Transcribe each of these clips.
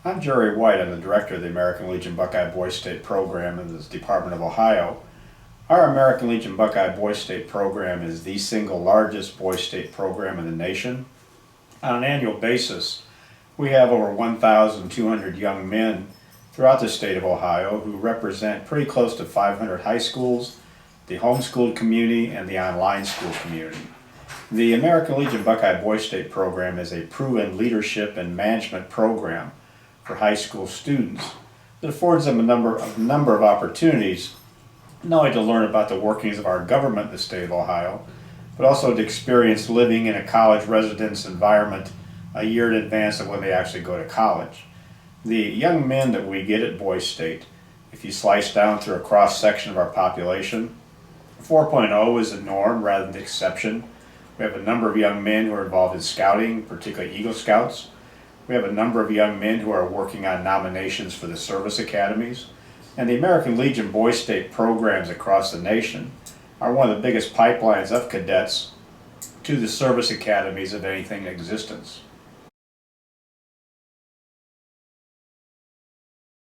I'm Jerry White. I'm the director of the American Legion Buckeye Boys State program in the Department of Ohio. Our American Legion Buckeye Boys State program is the single largest Boys State program in the nation. On an annual basis, we have over 1,200 young men throughout the state of Ohio who represent pretty close to 500 high schools, the homeschooled community, and the online school community. The American Legion Buckeye Boys State program is a proven leadership and management program for high school students that affords them a number of opportunities, not only to learn about the workings of our government in the state of Ohio, but also to experience living in a college residence environment a year in advance of when they actually go to college. The young men that we get at Boys State, if you slice down through a cross section of our population, 4.0 is the norm rather than the exception. We have a number of young men who are involved in scouting, particularly Eagle Scouts. We have a number of young men who are working on nominations for the service academies. And the American Legion Boys State programs across the nation are one of the biggest pipelines of cadets to the service academies of anything in existence.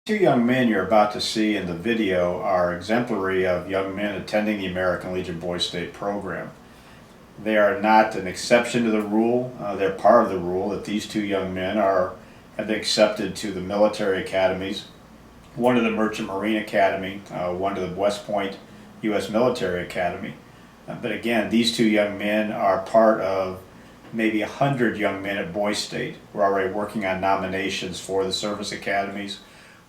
Two young men you're about to see in the video are exemplary of young men attending the American Legion Boys State program. They are not an exception to the rule. They're part of the rule that these two young men have been accepted to the military academies, one to the Merchant Marine Academy, one to the West Point U.S. Military Academy. But again, these two young men are part of maybe 100 young men at Boys State who are already working on nominations for the service academies,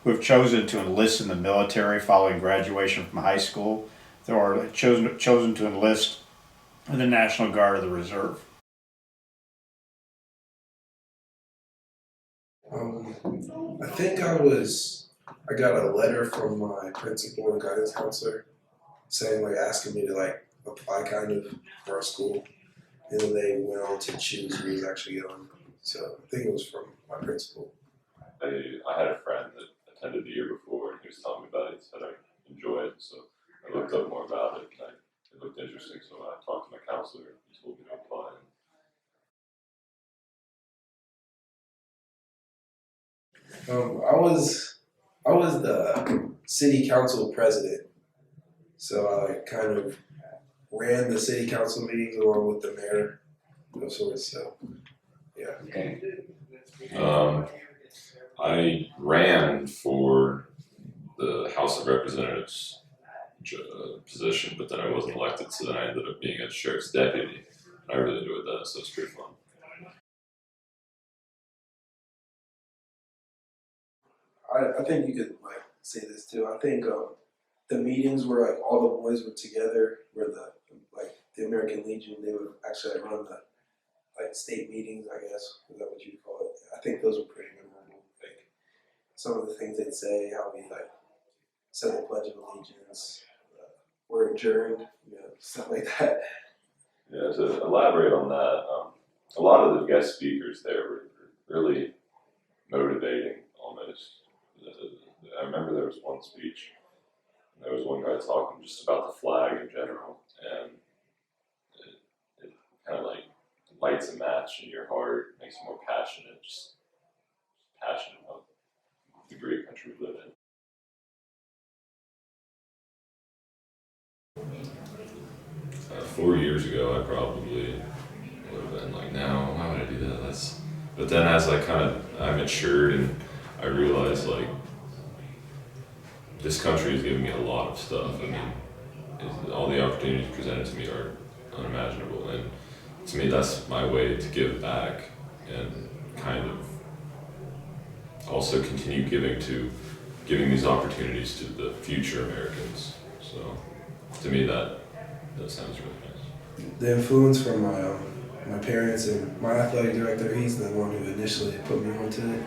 who have chosen to enlist in the military following graduation from high school, or chosen to enlist in the National Guard or the Reserve. I think I got a letter from my principal and guidance counselor saying, asking me to apply kind of for our school. And then they went on to choose who was actually going. So I think it was from my principal. I had a friend that attended the year before and he was telling me about it. He said I enjoy it. So I looked up more about it and it looked interesting. So I talked to my counselor and he told me to apply. I was the city council president, so I kind of ran the city council meetings along with the mayor of sorts. So yeah. I ran for the House of Representatives position, but then I wasn't elected, so then I ended up being a sheriff's deputy. And I really enjoyed that, so it's pretty fun. I think you could say this too. I think the meetings where all the boys were together, where the American Legion, they would actually run the state meetings, I guess. Is that what you'd call it? I think those were pretty memorable. Some of the things they'd say, how we said the Pledge of Allegiance, we're adjourned, stuff like that. Yeah, to elaborate on that, a lot of the guest speakers there were really motivating almost. I remember there was one speech, and there was one guy talking just about the flag in general, and it kind of lights a match in your heart, makes you more passionate, just passionate about the great country we live in. 4 years ago, I probably would have been no, why would I do that? But then as I matured and I realized this country has given me a lot of stuff. I mean, all the opportunities presented to me are unimaginable, and to me, that's my way to give back and kind of also continue giving these opportunities to the future Americans. So, to me, that sounds really nice. The influence from my parents and my athletic director, he's the one who initially put me onto it.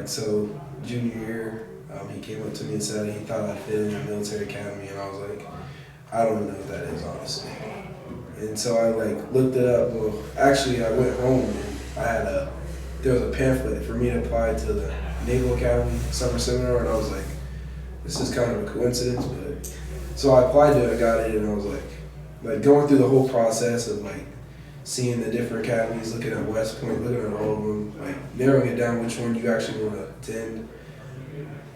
So junior year, he came up to me and said he thought I fit in the military academy, and I was like, I don't even know what that is, honestly. And so I looked it up. Well, actually, I went home and there was a pamphlet for me to apply to the Naval Academy summer seminar, and I was like, this is kind of a coincidence, but so I applied to it, got it, and I was like going through the whole process of seeing the different academies, looking at West Point, looking at all of them, like narrowing it down which one you actually want to attend.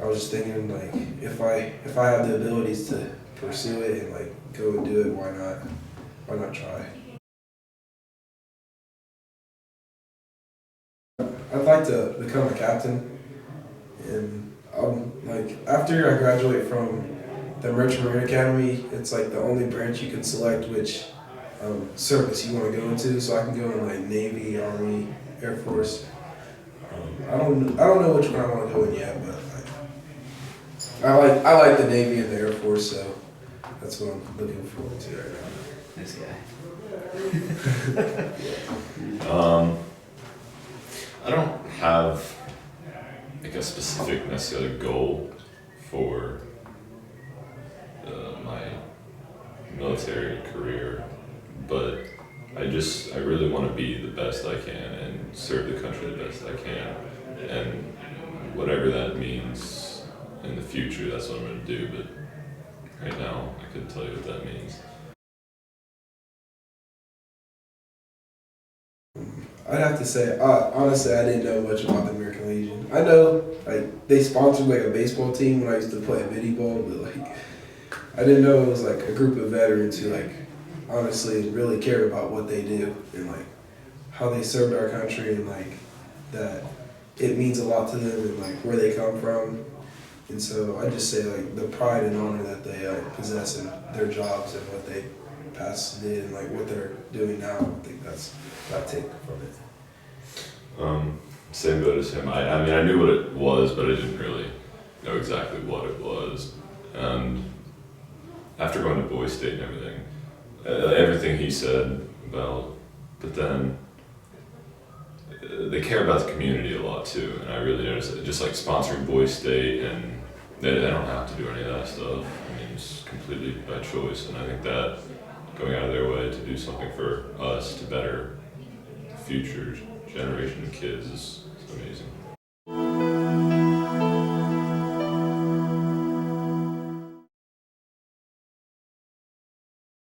I was just thinking, like, if I have the abilities to pursue it and like go and do it, why not? Why not try? I'd like to become a captain, and like after I graduate from the Merchant Marine Academy, it's like the only branch you can select which service you want to go into. So I can go in like Navy, Army, Air Force. I don't know which one I want to go in yet, but I like the Navy and the Air Force, so that's what I'm looking forward to right now. This guy. I don't have like a specific necessarily goal for my military career, but I really want to be the best I can and serve the country the best I can, and whatever that means in the future, that's what I'm going to do. But right now, I couldn't tell you what that means. I'd have to say, honestly, I didn't know much about the American Legion. I know, like, they sponsored, like, a baseball team when I used to play bitty ball, but, like, I didn't know it was, like, a group of veterans who, like, honestly really cared about what they do and, like, how they served our country and, like, that it means a lot to them and, like, where they come from. And so I just say, like, the pride and honor that they possess in their jobs and what they past did and, like, what they're doing now. I think that's what I take from it. Same boat as him. I mean, I knew what it was, but I didn't really know exactly what it was. And after going to Boise State and everything he said about, but then they care about the community a lot too. And I really noticed that, just like sponsoring Boise State, and they don't have to do any of that stuff. I mean, it's completely by choice. And I think that going out of their way to do something for us to better the future generation of kids is amazing.